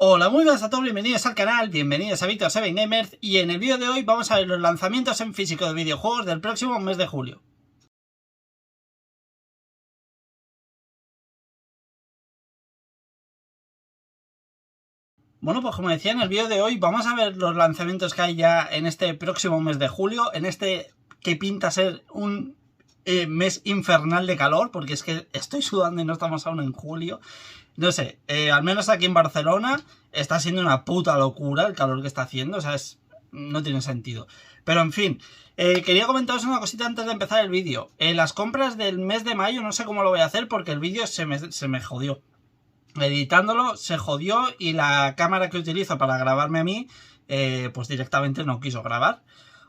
Hola, muy buenas a todos, bienvenidos al canal, bienvenidos a Victor7Gamers y en el vídeo de hoy vamos a ver los lanzamientos en físico de videojuegos del próximo mes de julio. Bueno, pues como decía en el vídeo de hoy, vamos a ver los lanzamientos que hay ya en este próximo mes de julio, en este que pinta ser un mes infernal de calor, porque es que estoy sudando y no estamos aún en julio. No sé, al menos aquí en Barcelona está siendo una puta locura el calor que está haciendo, o sea, no tiene sentido. Pero en fin, quería comentaros una cosita antes de empezar el vídeo. Las compras del mes de mayo no sé cómo lo voy a hacer porque el vídeo se me jodió. Editándolo se jodió y la cámara que utilizo para grabarme a mí, pues directamente no quiso grabar.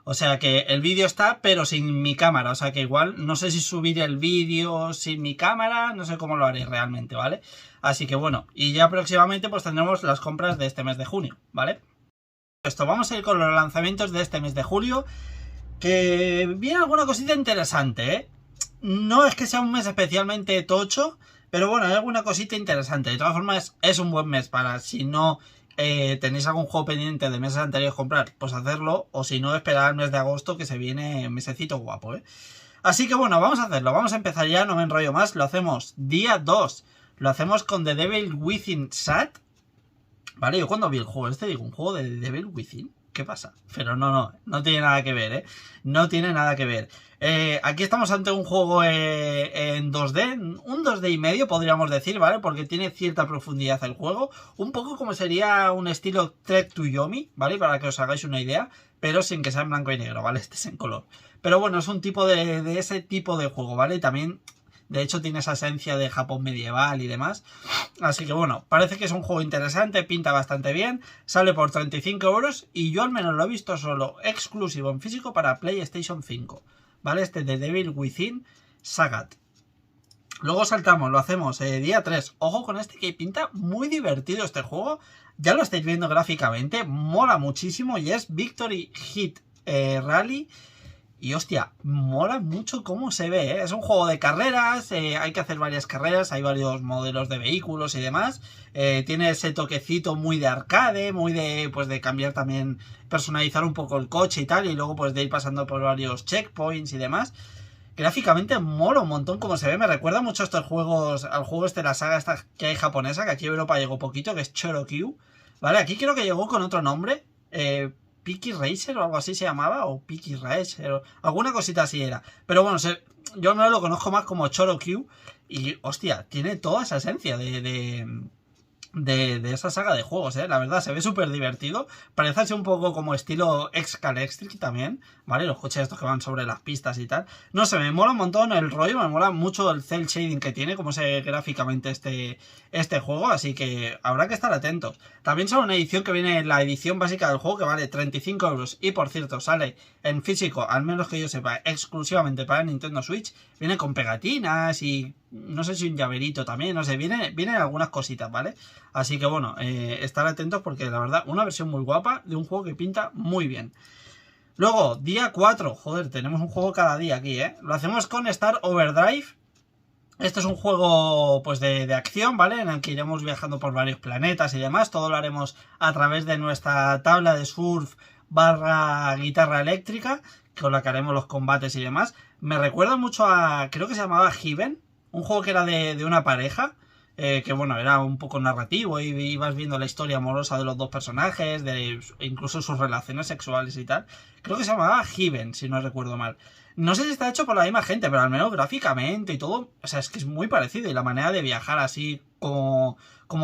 O sea que el vídeo está, pero sin mi cámara. O sea que igual no sé si subir el vídeo sin mi cámara, no sé cómo lo haré realmente, ¿vale? Así que bueno, y ya próximamente pues tendremos las compras de este mes de junio, ¿vale? Esto, vamos a ir con los lanzamientos de este mes de julio, que viene alguna cosita interesante, ¿eh? No es que sea un mes especialmente tocho, pero bueno, hay alguna cosita interesante. De todas formas, es un buen mes para, si no tenéis algún juego pendiente de meses anteriores comprar, pues hacerlo, o si no, esperar el mes de agosto, que se viene un mesecito guapo, ¿eh? Así que bueno, vamos a hacerlo, vamos a empezar ya, no me enrollo más, lo hacemos día 2, lo hacemos con The Devil Within Sad. Vale, yo cuando vi el juego este digo, ¿un juego de The Devil Within? ¿Qué pasa? Pero no tiene nada que ver, ¿eh? No tiene nada que ver. Aquí estamos ante un juego en 2D, un 2D y medio podríamos decir, ¿vale? Porque tiene cierta profundidad el juego, un poco como sería un estilo Trek to Yomi, ¿vale? Para que os hagáis una idea, pero sin que sea en blanco y negro, ¿vale? Este es en color. Pero bueno, es un tipo de ese tipo de juego, ¿vale? Y también, de hecho, tiene esa esencia de Japón medieval y demás. Así que bueno, parece que es un juego interesante, pinta bastante bien, sale por 35 euros y yo al menos lo he visto solo exclusivo en físico para PlayStation 5, ¿vale? Este de Devil Within Sagat. Luego saltamos, lo hacemos día 3. Ojo con este que pinta muy divertido este juego, ya lo estáis viendo gráficamente, mola muchísimo y es Victory Hit Rally. Y hostia, mola mucho cómo se ve, ¿eh? Es un juego de carreras, hay que hacer varias carreras, hay varios modelos de vehículos y demás. Tiene ese toquecito muy de arcade, muy de, pues de cambiar también, personalizar un poco el coche y tal, y luego pues de ir pasando por varios checkpoints y demás. Gráficamente mola un montón como se ve, me recuerda mucho a estos juegos, al juego este de la saga esta que hay japonesa, que aquí en Europa llegó poquito, que es Chorokyu. Vale, aquí creo que llegó con otro nombre, Peaky Racer o algo así se llamaba, o Peaky Racer, o alguna cosita así era. Pero bueno, yo no lo conozco más como Chorokyu y hostia, tiene toda esa esencia de esa saga de juegos, la verdad, se ve súper divertido. Parece así un poco como estilo Excalextric también, ¿vale? Los coches estos que van sobre las pistas y tal. No sé, me mola un montón el rollo, me mola mucho el cel shading que tiene, como se ve gráficamente este juego, así que habrá que estar atentos. También sale una edición que viene, la edición básica del juego, que vale 35 euros y por cierto sale en físico, al menos que yo sepa, exclusivamente para Nintendo Switch. Viene con pegatinas y no sé si un llaverito también, no sé, vienen algunas cositas, ¿vale? Así que bueno, estar atentos porque la verdad, una versión muy guapa de un juego que pinta muy bien. Luego, día 4, joder, tenemos un juego cada día aquí, ¿eh? Lo hacemos con Star Overdrive. Esto es un juego pues de acción, ¿vale? En el que iremos viajando por varios planetas y demás. Todo lo haremos a través de nuestra tabla de surf barra guitarra eléctrica, con la que haremos los combates y demás. Me recuerda mucho a, creo que se llamaba Heaven, un juego que era de una pareja, que bueno, era un poco narrativo y ibas viendo la historia amorosa de los dos personajes, incluso sus relaciones sexuales y tal. Creo que se llamaba Heaven, si no recuerdo mal. No sé si está hecho por la misma gente, pero al menos gráficamente y todo, o sea, es que es muy parecido. Y la manera de viajar así como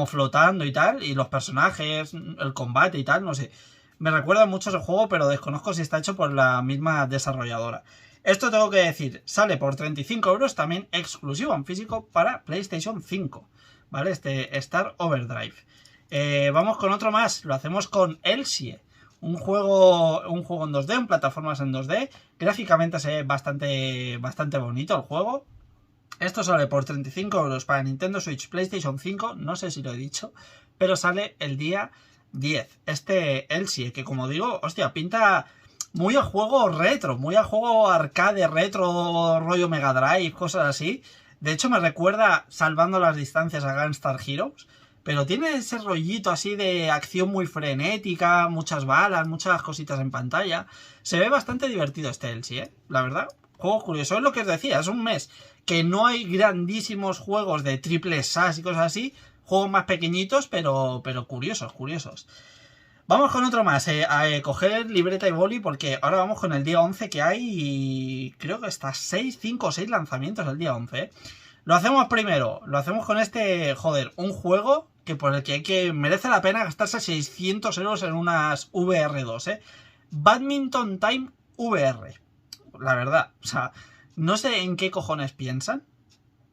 flotando y tal, y los personajes, el combate y tal, no sé. Me recuerda mucho ese juego, pero desconozco si está hecho por la misma desarrolladora. Esto tengo que decir, sale por 35 euros, también exclusivo en físico para PlayStation 5, ¿vale? Este Star Overdrive. Vamos con otro más, lo hacemos con Elsie, un juego en 2D, en plataformas en 2D. Gráficamente se ve bastante bonito el juego. Esto sale por 35 euros para Nintendo Switch, PlayStation 5, no sé si lo he dicho, pero sale el día 10. Este Elsie, que como digo, hostia, pinta muy a juego retro, muy a juego arcade retro, rollo Mega Drive, cosas así. De hecho me recuerda, salvando las distancias, a Gunstar Heroes. pero tiene ese rollito así de acción muy frenética, muchas balas, muchas cositas en pantalla. Se ve bastante divertido este Elsie, la verdad. Juego curioso, es lo que os decía, es un mes que no hay grandísimos juegos de triple SAS y cosas así, juegos más pequeñitos, pero curiosos. Vamos con otro más, a coger libreta y boli, porque ahora vamos con el día 11 que hay y creo que hasta 5 o 6 lanzamientos el día 11. Lo hacemos primero, lo hacemos con este, un juego que por el que merece la pena gastarse 600 euros en unas VR2, Badminton Time VR. La verdad, o sea, no sé en qué cojones piensan.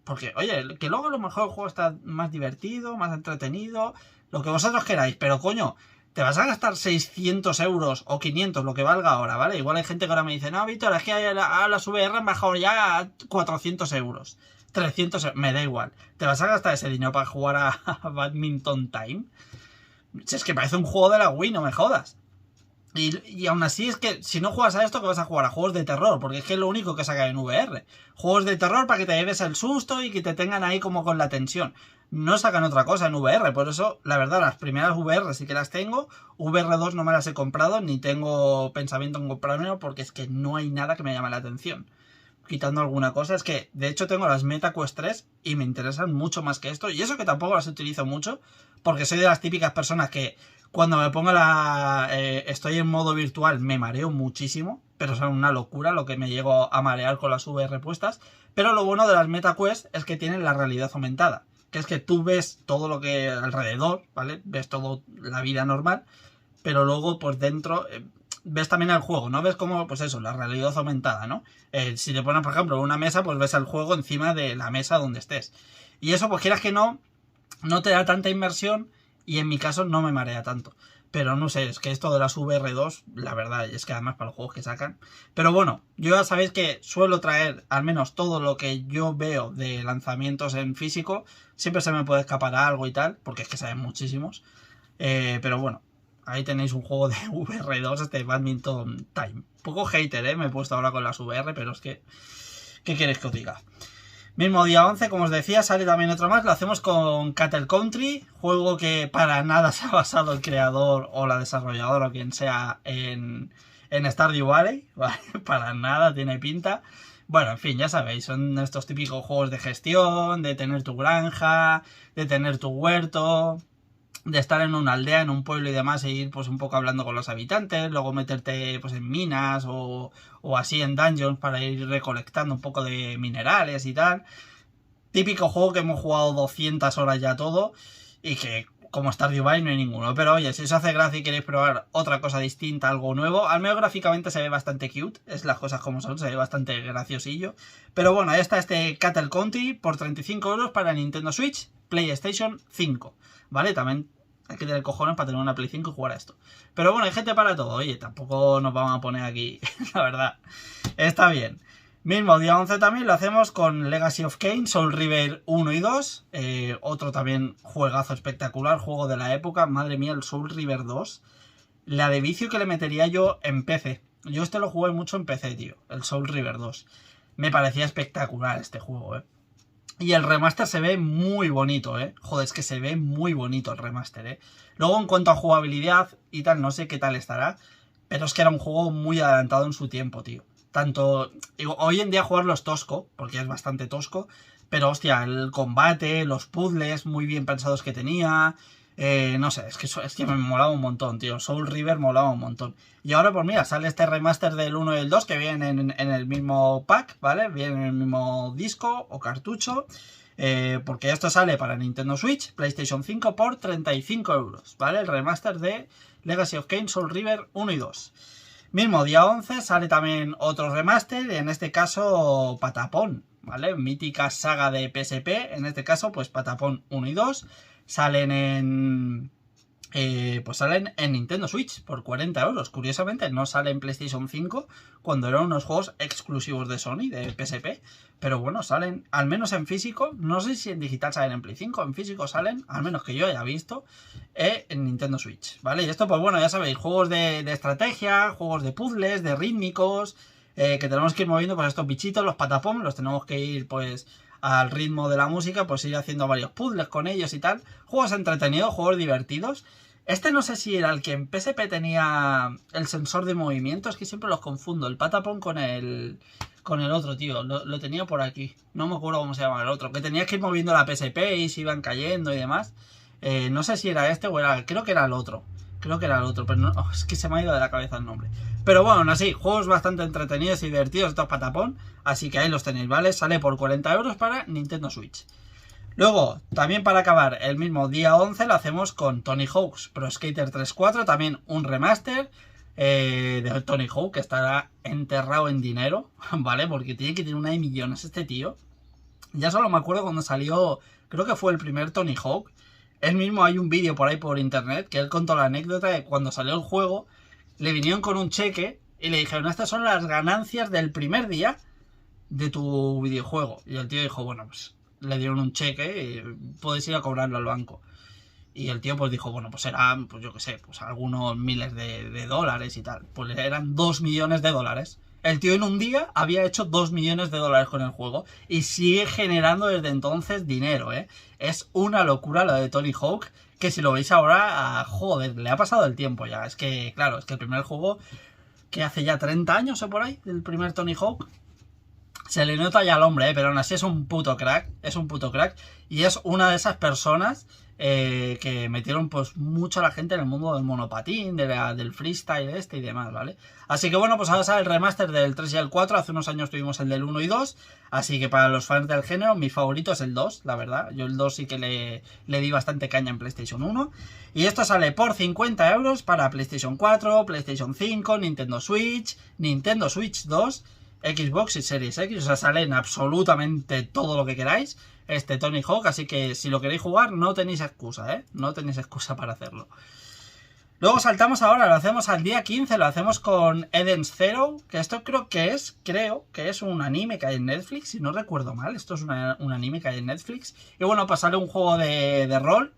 Porque, oye, que luego a lo mejor el juego está más divertido, más entretenido, lo que vosotros queráis, pero coño, te vas a gastar 600 euros o 500, lo que valga ahora, ¿vale? Igual hay gente que ahora me dice, no, Víctor, es que a las VR han bajado ya a 400 euros, 300 euros, me da igual. ¿Te vas a gastar ese dinero para jugar a Badminton Time? Si es que parece un juego de la Wii, no me jodas. Y aún así es que si no juegas a esto, que vas a jugar a juegos de terror, porque es que es lo único que saca en VR. Juegos de terror para que te lleves el susto y que te tengan ahí como con la tensión. No sacan otra cosa en VR, por eso, la verdad, las primeras VR sí que las tengo. VR2 no me las he comprado, ni tengo pensamiento en comprármelo, porque es que no hay nada que me llame la atención. Quitando alguna cosa, es que de hecho tengo las Meta Quest 3 y me interesan mucho más que esto. Y eso que tampoco las utilizo mucho, porque soy de las típicas personas que cuando me pongo estoy en modo virtual me mareo muchísimo, pero son una locura lo que me llego a marear con las VR puestas. Pero lo bueno de las Meta Quest es que tienen la realidad aumentada, que es que tú ves todo lo que alrededor, ¿vale? Ves toda la vida normal, pero luego por dentro ves también el juego, ¿no? Ves como, pues eso, la realidad aumentada, ¿no? Si te pones, por ejemplo, una mesa, pues ves el juego encima de la mesa donde estés. Y eso, pues quieras que no te da tanta inmersión. Y en mi caso no me marea tanto. Pero no sé, es que esto de las VR2, la verdad, es que además para los juegos que sacan. Pero bueno, yo ya sabéis que suelo traer al menos todo lo que yo veo de lanzamientos en físico. Siempre se me puede escapar algo y tal, porque es que saben muchísimos. Pero bueno, ahí tenéis un juego de VR2, este Badminton Time. Un poco hater, me he puesto ahora con las VR, pero es que... ¿qué queréis que os diga? Mismo día 11, como os decía, sale también otro más. Lo hacemos con Cattle Country, juego que para nada se ha basado el creador o la desarrolladora o quien sea en Stardew Valley, ¿vale? Para nada tiene pinta. Bueno, en fin, ya sabéis, son estos típicos juegos de gestión, de tener tu granja, de tener tu huerto, de estar en una aldea, en un pueblo y demás, e ir pues un poco hablando con los habitantes, luego meterte pues en minas o así en dungeons para ir recolectando un poco de minerales y tal. Típico juego que hemos jugado 200 horas ya todo y que como Stardew Valley no hay ninguno. Pero oye, si os hace gracia y queréis probar otra cosa distinta, algo nuevo, al menos gráficamente se ve bastante cute, es las cosas como son, se ve bastante graciosillo. Pero bueno, ahí está este Cattle Country por 35 euros para Nintendo Switch, PlayStation 5. ¿Vale? También hay que tener cojones para tener una Play 5 y jugar a esto. Pero bueno, hay gente para todo. Oye, tampoco nos vamos a poner aquí, la verdad. Está bien. Mismo día 11 también lo hacemos con Legacy of Kain, Soul River 1 y 2. Otro también juegazo espectacular, juego de la época. Madre mía, el Soul River 2. La de vicio que le metería yo en PC. Yo este lo jugué mucho en PC, tío. El Soul River 2. Me parecía espectacular este juego, Y el remaster se ve muy bonito, Joder, es que se ve muy bonito el remaster, Luego, en cuanto a jugabilidad y tal, no sé qué tal estará. Pero es que era un juego muy adelantado en su tiempo, tío. Tanto... digo, hoy en día jugarlo es tosco, porque es bastante tosco. Pero, hostia, el combate, los puzzles muy bien pensados que tenía... no sé, es que me molaba un montón, tío. Soul River molaba un montón. Y ahora, pues mira, sale este remaster del 1 y el 2 que vienen en el mismo pack, ¿vale? Vienen en el mismo disco o cartucho. Porque esto sale para Nintendo Switch, PlayStation 5 por 35 euros, ¿vale? El remaster de Legacy of Kain, Soul River 1 y 2. Mismo día 11 sale también otro remaster, en este caso Patapón, ¿vale? Mítica saga de PSP, en este caso pues Patapón 1 y 2. Salen salen en Nintendo Switch por 40 euros. Curiosamente no sale en PlayStation 5 cuando eran unos juegos exclusivos de Sony, de PSP. Pero bueno, salen al menos en físico. No sé si en digital salen en Play 5. En físico salen, al menos que yo haya visto, en Nintendo Switch, ¿vale? Y esto pues bueno, ya sabéis, juegos de estrategia, juegos de puzzles, de rítmicos, que tenemos que ir moviendo pues estos bichitos, los patapón, los tenemos que ir pues al ritmo de la música, pues ir haciendo varios puzzles con ellos y tal. Juegos entretenidos, juegos divertidos. Este no sé si era el que en PSP tenía el sensor de movimiento, es que siempre los confundo, el Patapon con el otro, tío, lo tenía por aquí, no me acuerdo cómo se llama el otro, que tenías que ir moviendo la PSP y se iban cayendo y demás. No sé si era este o era, creo que era el otro, pero no, es que se me ha ido de la cabeza el nombre. Pero bueno, aún así, juegos bastante entretenidos y divertidos estos Patapon, así que ahí los tenéis, ¿vale? Sale por 40 euros para Nintendo Switch. Luego, también para acabar, el mismo día 11 lo hacemos con Tony Hawk's Pro Skater 3.4, también un remaster de Tony Hawk, que estará enterrado en dinero, ¿vale? Porque tiene que tener una de millones este tío. Ya solo me acuerdo cuando salió, creo que fue el primer Tony Hawk. Él mismo, hay un vídeo por ahí por internet que él contó la anécdota de cuando salió el juego, le vinieron con un cheque y le dijeron, estas son las ganancias del primer día de tu videojuego. Y el tío dijo, bueno, pues le dieron un cheque y puedes ir a cobrarlo al banco. Y el tío pues dijo, bueno, pues eran, pues yo qué sé, pues algunos miles de dólares y tal. Pues eran 2 millones de dólares. El tío en un día había hecho 2 millones de dólares con el juego y sigue generando desde entonces dinero, ¿eh? Es una locura lo de Tony Hawk, que si lo veis ahora, joder, le ha pasado el tiempo ya. Es que, claro, es que el primer juego, que hace ya 30 años o por ahí, el primer Tony Hawk, se le nota ya al hombre, pero aún así es un puto crack, y es una de esas personas que metieron pues mucho a la gente en el mundo del monopatín, del freestyle y demás, ¿vale? Así que bueno, pues ahora sale el remaster del 3 y el 4, hace unos años tuvimos el del 1 y 2, así que para los fans del género, mi favorito es el 2, la verdad, yo el 2 sí que le di bastante caña en PlayStation 1, y esto sale por 50 euros para PlayStation 4, PlayStation 5, Nintendo Switch 2, Xbox y Series X, o sea, salen absolutamente todo lo que queráis, este Tony Hawk, así que si lo queréis jugar no tenéis excusa, ¿eh? No tenéis excusa para hacerlo. Luego saltamos ahora, lo hacemos al día 15, lo hacemos con Eden's Zero, que esto creo que es un anime que hay en Netflix, si no recuerdo mal, esto es un anime que hay en Netflix, y bueno, pues sale un juego de rol,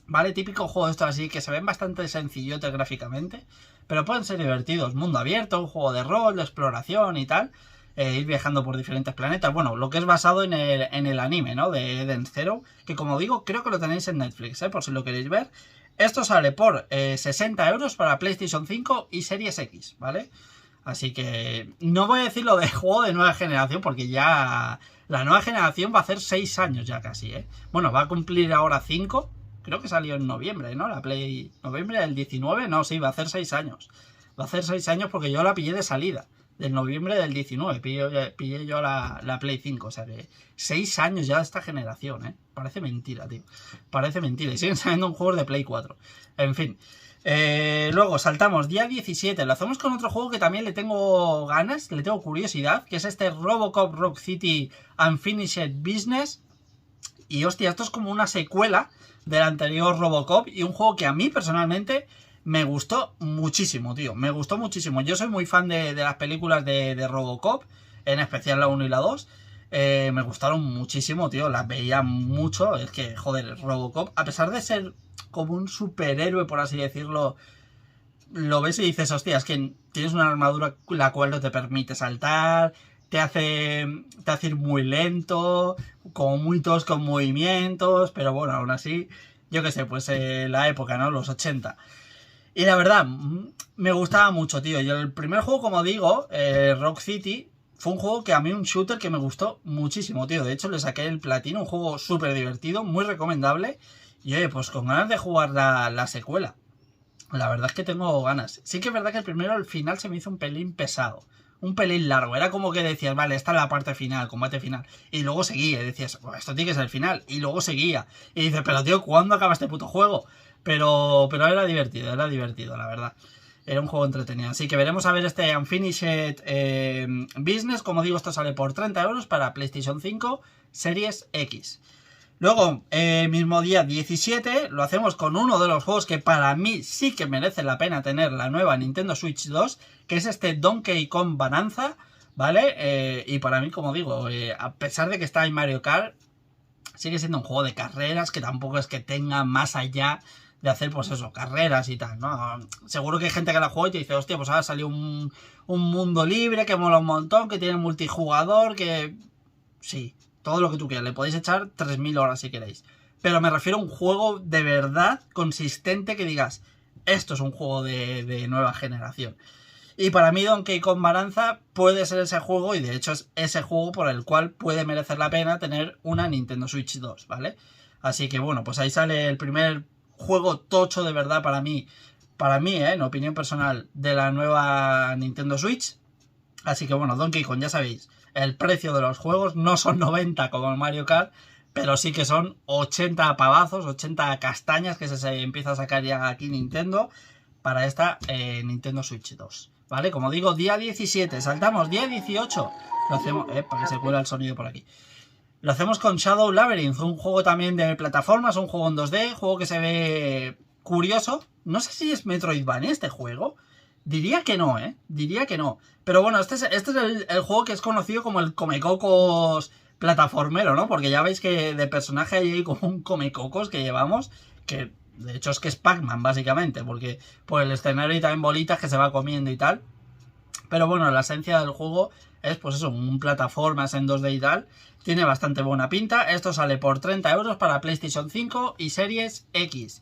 ¿vale? Típico juego de estos así, que se ven bastante sencillotes gráficamente, pero pueden ser divertidos. Mundo abierto, un juego de rol, de exploración y tal. Ir viajando por diferentes planetas. Bueno, lo que es basado en el anime, ¿no? De Eden's Zero, que como digo, creo que lo tenéis en Netflix, por si lo queréis ver. Esto sale por 60 euros para PlayStation 5 y Series X, ¿vale? Así que no voy a decir lo de juego de nueva generación, porque ya la nueva generación va a hacer 6 años ya casi, ¿eh? Bueno, va a cumplir ahora 5. Creo que salió en noviembre, ¿no? La Play... ¿Noviembre del 19? No, sí, va a hacer 6 años. Va a hacer 6 años porque yo la pillé de salida. Del noviembre del 19 pillé yo la Play 5. O sea que 6 años ya de esta generación, ¿eh? Parece mentira, tío. Parece mentira. Y siguen saliendo un juego de Play 4. En fin. Luego saltamos día 17. Lo hacemos con otro juego que también le tengo ganas, le tengo curiosidad, que es este Robocop Rock City Unfinished Business. Y hostia, esto es como una secuela del anterior Robocop y un juego que a mí personalmente me gustó muchísimo, tío. Me gustó muchísimo. Yo soy muy fan de las películas de Robocop, en especial la 1 y la 2. Me gustaron muchísimo, tío. Las veía mucho. Es que, joder, Robocop, a pesar de ser como un superhéroe, por así decirlo, lo ves y dices, hostia, es que tienes una armadura la cual no te permite saltar, te hace ir muy lento, como muy tosco con movimientos, pero bueno, aún así, yo qué sé, pues la época, ¿no? Los 80. Y la verdad, me gustaba mucho, tío. Y el primer juego, como digo, Rock City, fue un juego que a mí, un shooter que me gustó muchísimo, tío. De hecho, le saqué el platino, un juego súper divertido, muy recomendable. Y oye, pues con ganas de jugar la secuela. La verdad es que tengo ganas. Sí que es verdad que el primero, al final, se me hizo un pelín pesado. Un pelín largo. Era como que decías, vale, esta es la parte final, combate final. Y luego seguía. Y decías, oh, esto tiene que ser el final. Y luego seguía. Y dices, pero tío, ¿cuándo acaba este puto juego? Pero era divertido, la verdad. Era un juego entretenido. Así que veremos a ver este Unfinished Business. Como digo, esto sale por 30 euros para PlayStation 5 Series X. Luego, mismo día 17, lo hacemos con uno de los juegos que para mí sí que merece la pena tener la nueva Nintendo Switch 2, que es este Donkey Kong Bonanza, ¿vale? Y para mí, como digo, a pesar de que está en Mario Kart, sigue siendo un juego de carreras que tampoco es que tenga más allá de hacer, pues eso, carreras y tal, ¿no? Seguro que hay gente que la juega y te dice, hostia, pues ahora salió un mundo libre que mola un montón, que tiene multijugador, que... Sí, todo lo que tú quieras, le podéis echar 3000 horas si queréis. Pero me refiero a un juego de verdad consistente que digas, esto es un juego de nueva generación. Y para mí Donkey Kong Bonanza puede ser ese juego, y de hecho es ese juego por el cual puede merecer la pena tener una Nintendo Switch 2, ¿vale? Así que bueno, pues ahí sale el primer juego tocho de verdad para mí, en opinión personal, de la nueva Nintendo Switch. Así que bueno, Donkey Kong, ya sabéis, el precio de los juegos no son 90 como el Mario Kart, pero sí que son 80 pavazos, 80 castañas que se empieza a sacar ya aquí Nintendo para esta Nintendo Switch 2. ¿Vale? Como digo, día 17, saltamos día 18. Lo hacemos, para que se cuela el sonido por aquí. Lo hacemos con Shadow Labyrinth, un juego también de plataformas, un juego en 2D, juego que se ve curioso. No sé si es Metroidvania este juego. Diría que no, diría que no. Pero bueno, este es el juego que es conocido como el Comecocos plataformero, ¿no? Porque ya veis que de personaje hay como un Comecocos que llevamos, que de hecho es que es Pac-Man básicamente, porque por el escenario y también bolitas que se va comiendo y tal. Pero bueno, la esencia del juego es pues eso, un plataformas en 2D y tal. Tiene bastante buena pinta. Esto sale por 30 euros para PlayStation 5 y Series X.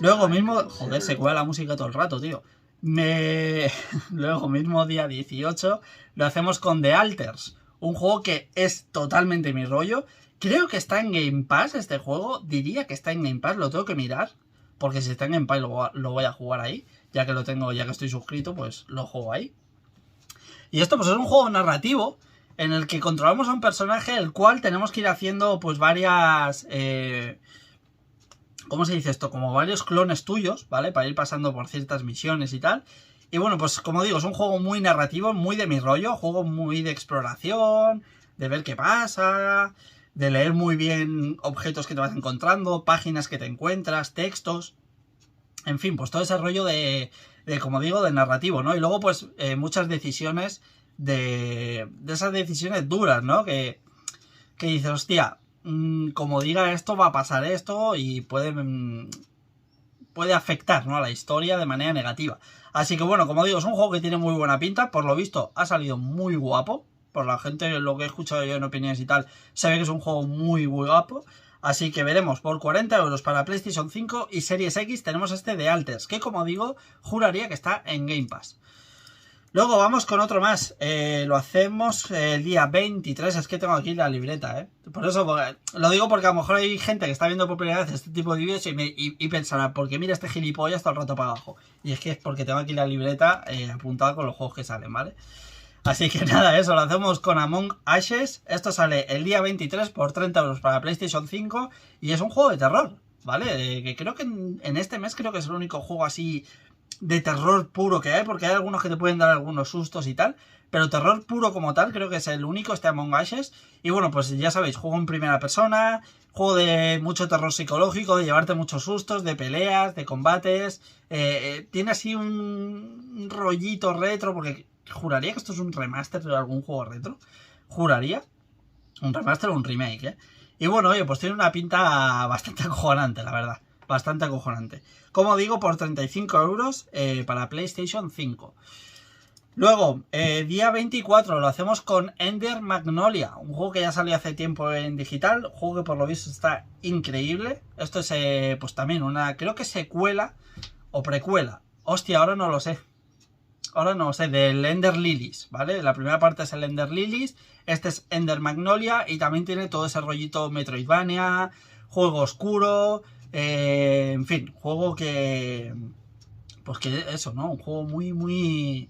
Luego mismo... Joder, se cuela la música todo el rato, tío. Luego mismo día 18 lo hacemos con The Alters. Un juego que es totalmente mi rollo. Creo que está en Game Pass este juego. Diría que está en Game Pass, lo tengo que mirar. Porque si está en Game Pass lo voy a jugar ahí. Ya que lo tengo, ya que estoy suscrito, pues lo juego ahí. Y esto pues es un juego narrativo en el que controlamos a un personaje el cual tenemos que ir haciendo pues varias... ¿cómo se dice esto? Como varios clones tuyos, ¿vale? Para ir pasando por ciertas misiones y tal. Y bueno, pues como digo, es un juego muy narrativo, muy de mi rollo. Juego muy de exploración, de ver qué pasa, de leer muy bien objetos que te vas encontrando, páginas que te encuentras, textos. En fin, pues todo ese rollo de como digo, de narrativo, ¿no? Y luego pues muchas decisiones de esas decisiones duras, ¿no? Que dices, hostia, como diga esto va a pasar esto y puede afectar, ¿no? A la historia de manera negativa. Así que bueno, como digo, es un juego que tiene muy buena pinta. Por lo visto ha salido muy guapo. Por la gente, lo que he escuchado yo en opiniones y tal, se ve que es un juego muy guapo. Así que veremos, por 40 euros para PlayStation 5 y Series X tenemos este de Alters, que como digo, juraría que está en Game Pass. Luego vamos con otro más, lo hacemos el día 23, es que tengo aquí la libreta, Por eso, lo digo porque a lo mejor hay gente que está viendo por primera vez este tipo de vídeos y pensará, ¿por qué mira este gilipollas todo el rato para abajo? Y es que es porque tengo aquí la libreta apuntada con los juegos que salen, ¿vale? Así que nada, eso lo hacemos con Among Ashes. Esto sale el día 23 por 30 euros para PlayStation 5 y es un juego de terror, ¿vale? Que creo que en este mes creo que es el único juego así de terror puro que hay, porque hay algunos que te pueden dar algunos sustos y tal, pero terror puro como tal creo que es el único, este Among Ashes. Y bueno, pues ya sabéis, juego en primera persona, juego de mucho terror psicológico, de llevarte muchos sustos, de peleas, de combates. Tiene así un rollito retro, porque juraría que esto es un remaster de algún juego retro. Juraría. Un remaster o un remake, Y bueno, oye, pues tiene una pinta bastante acojonante, la verdad. Bastante acojonante. Como digo, por 35 euros para PlayStation 5. Luego, día 24 lo hacemos con Ender Magnolia. Un juego que ya salió hace tiempo en digital. Un juego que por lo visto está increíble. Esto es pues también una, creo que secuela o precuela. Hostia, ahora no lo sé. Del Ender Lilies, ¿vale? La primera parte es el Ender Lilies, este es Ender Magnolia y también tiene todo ese rollito Metroidvania, juego oscuro, en fin, juego que... Pues que eso, ¿no? Un juego muy...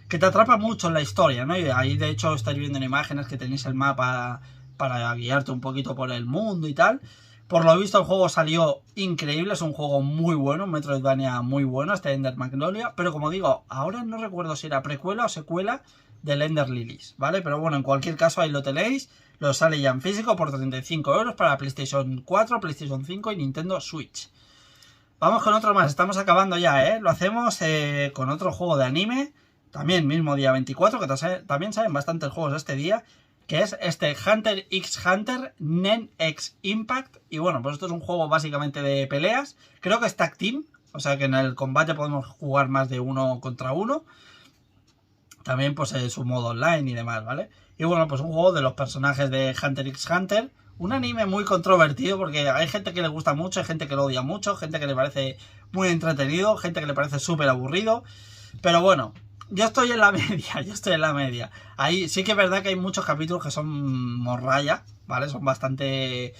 que te atrapa mucho en la historia, ¿no? Y ahí de hecho estáis viendo en imágenes que tenéis el mapa para guiarte un poquito por el mundo y tal. Por lo visto el juego salió increíble, es un juego muy bueno, un Metroidvania muy bueno, este Ender Magnolia, pero como digo, ahora no recuerdo si era precuela o secuela del Ender Lilies, ¿vale? Pero bueno, en cualquier caso ahí lo tenéis, lo sale ya en físico por 35 euros para PlayStation 4, PlayStation 5 y Nintendo Switch. Vamos con otro más, estamos acabando ya, Lo hacemos con otro juego de anime, también mismo día 24, que también salen bastantes juegos este día, que es este Hunter x Hunter Nen X Impact. Y bueno, pues esto es un juego básicamente de peleas. Creo que es Tag Team, o sea que en el combate podemos jugar más de uno contra uno. También pues su modo online y demás, ¿vale? Y bueno, pues un juego de los personajes de Hunter x Hunter. Un anime muy controvertido porque hay gente que le gusta mucho, hay gente que lo odia mucho, gente que le parece muy entretenido, gente que le parece súper aburrido. Pero bueno, yo estoy en la media, yo estoy en la media. Ahí sí que es verdad que hay muchos capítulos que son morralla, ¿vale? Son bastante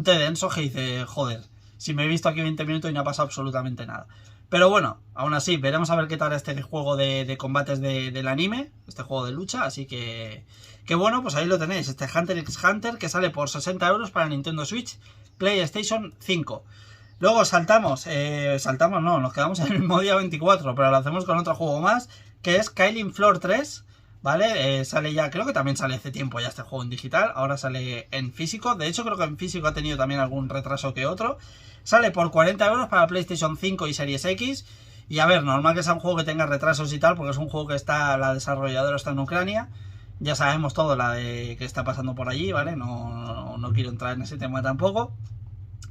densos que dice, joder, si me he visto aquí 20 minutos y no ha pasado absolutamente nada. Pero bueno, aún así, veremos a ver qué tal este juego de combates del anime, este juego de lucha, así que bueno, pues ahí lo tenéis, este Hunter x Hunter que sale por 60 euros para Nintendo Switch, PlayStation 5. Luego saltamos no, nos quedamos en el mismo día 24, pero lo hacemos con otro juego más, que es Killing Floor 3, ¿vale? Sale ya, creo que también sale hace tiempo ya este juego en digital, ahora sale en físico, de hecho creo que en físico ha tenido también algún retraso que otro. Sale por 40 euros para PlayStation 5 y Series X, y a ver, normal que sea un juego que tenga retrasos y tal, porque es un juego que la desarrolladora está en Ucrania, ya sabemos todo la de que está pasando por allí, ¿vale? No quiero entrar en ese tema tampoco.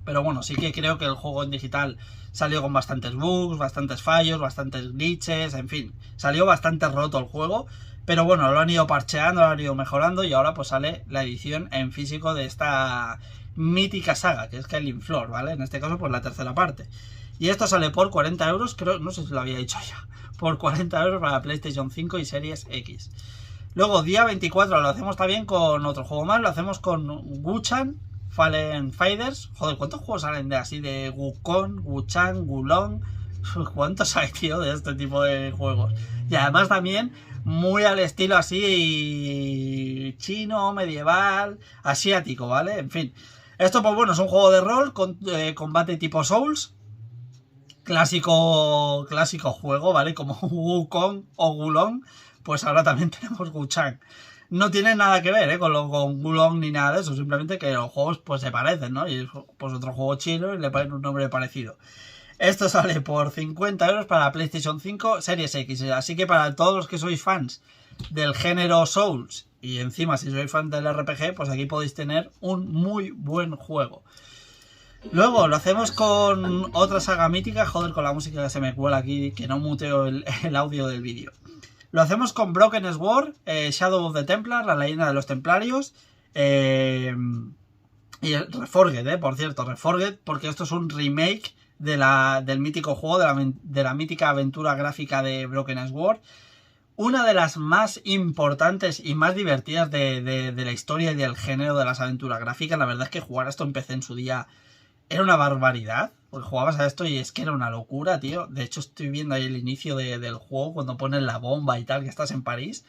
Pero bueno, sí que creo que el juego en digital salió con bastantes bugs, bastantes fallos, bastantes glitches, en fin. Salió bastante roto el juego. Pero bueno, lo han ido parcheando, lo han ido mejorando y ahora pues sale la edición en físico de esta mítica saga, que es Killing Floor, ¿vale? En este caso pues la tercera parte. Y esto sale por 40 euros, creo, no sé si lo había dicho ya. Por 40 euros para PlayStation 5 y Series X. Luego, día 24 lo hacemos también con otro juego más, lo hacemos con Wuchan Fallen Fighters. Joder, ¿cuántos juegos salen de así? De Wukong, Wuchan, Wulong. ¿Cuántos hay, tío, de este tipo de juegos? Y además también muy al estilo así chino, medieval, asiático, ¿vale? En fin. Esto, pues bueno, es un juego de rol con combate tipo Souls. Clásico juego, ¿vale? Como Wukong o Wulong. Pues ahora también tenemos Wuchan. No tiene nada que ver con Wulong ni nada de eso, simplemente que los juegos pues se parecen, ¿no? Y es pues otro juego chino y le ponen un nombre parecido. Esto sale por 50 euros para PlayStation 5 Series X, así que para todos los que sois fans del género Souls y encima si sois fan del RPG, pues aquí podéis tener un muy buen juego. Luego lo hacemos con otra saga mítica, joder con la música que se me cuela aquí, que no muteo el audio del vídeo. Lo hacemos con Broken Sword, Shadow of the Templar, la leyenda de los templarios. Y Reforged, por cierto, Reforged, porque esto es un remake del mítico juego, de la mítica aventura gráfica de Broken Sword. Una de las más importantes y más divertidas de la historia y del género de las aventuras gráficas. La verdad es que jugar a esto empecé en su día. Era una barbaridad, porque jugabas a esto y es que era una locura, tío. De hecho, estoy viendo ahí el inicio del juego, cuando pones la bomba y tal, que estás en París.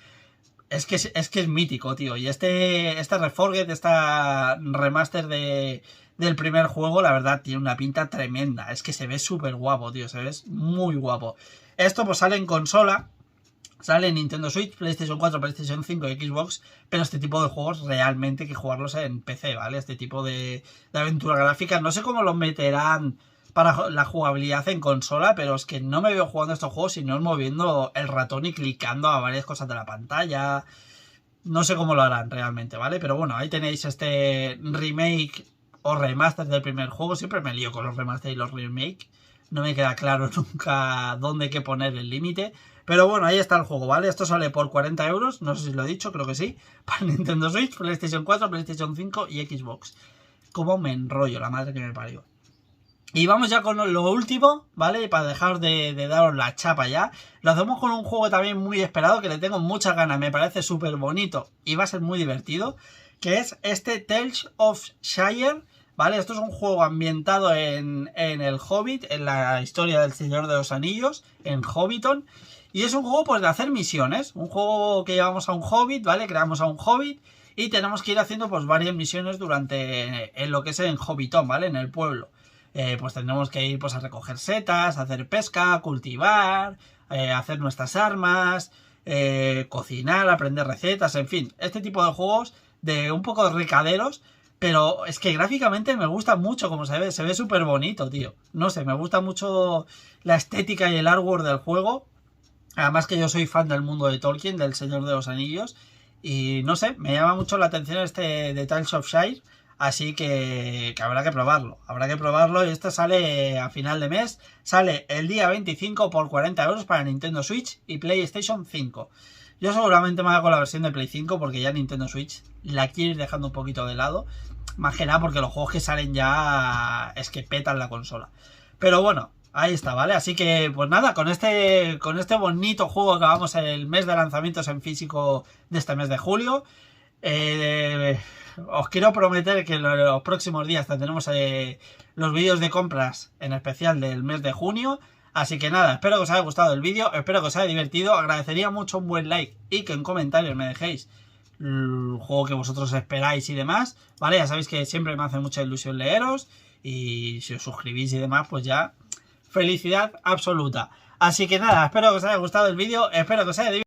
Es que es mítico, tío. Y este Reforged, esta remaster del primer juego, la verdad, tiene una pinta tremenda. Es que se ve súper guapo, tío. Se ve muy guapo. Esto pues sale en consola. Sale en Nintendo Switch, PlayStation 4, PlayStation 5 y Xbox, pero este tipo de juegos realmente hay que jugarlos en PC, ¿vale? Este tipo de aventura gráfica, no sé cómo lo meterán para la jugabilidad en consola, pero es que no me veo jugando estos juegos si no es moviendo el ratón y clicando a varias cosas de la pantalla. No sé cómo lo harán realmente, ¿vale? Pero bueno, ahí tenéis este remake o remaster del primer juego. Siempre me lío con los remaster y los remake. No me queda claro nunca dónde hay que poner el límite. Pero bueno, ahí está el juego, ¿vale? Esto sale por 40 euros, no sé si lo he dicho, creo que sí. Para Nintendo Switch, PlayStation 4, PlayStation 5 y Xbox. Cómo me enrollo, la madre que me parió. Y vamos ya con lo último, ¿vale? Para dejar de daros la chapa ya. Lo hacemos con un juego también muy esperado, que le tengo muchas ganas, me parece súper bonito y va a ser muy divertido. Que es este Tales of Shire, ¿vale? Esto es un juego ambientado en el Hobbit, en la historia del Señor de los Anillos, en Hobbiton. Y es un juego pues de hacer misiones, un juego que llevamos a un hobbit, ¿vale? Creamos a un hobbit y tenemos que ir haciendo pues varias misiones en lo que es en Hobbiton, ¿vale? En el pueblo. Pues tendremos que ir pues a recoger setas, a hacer pesca, cultivar, hacer nuestras armas, cocinar, aprender recetas, en fin. Este tipo de juegos de un poco ricaderos, pero es que gráficamente me gusta mucho como se ve súper bonito, tío. No sé, me gusta mucho la estética y el artwork del juego. Además que yo soy fan del mundo de Tolkien, del Señor de los Anillos. Y no sé, me llama mucho la atención este de Tales of Shire. Así que habrá que probarlo. Habrá que probarlo. Y este sale a final de mes. Sale el día 25 por 40 euros para Nintendo Switch y PlayStation 5. Yo seguramente me hago con la versión de Play 5 porque ya Nintendo Switch la quiero ir dejando un poquito de lado. Más que nada porque los juegos que salen ya es que petan la consola. Pero bueno, ahí está, ¿vale? Así que, pues nada, con este bonito juego que acabamos el mes de lanzamientos en físico de este mes de julio, os quiero prometer que en los próximos días tendremos los vídeos de compras en especial del mes de junio. Así que nada, espero que os haya gustado el vídeo, espero que os haya divertido. Agradecería mucho un buen like y que en comentarios me dejéis el juego que vosotros esperáis y demás, ¿vale? Ya sabéis que siempre me hace mucha ilusión leeros y si os suscribís y demás, pues ya felicidad absoluta. Así que nada, espero que os haya gustado el vídeo, espero que os haya divertido.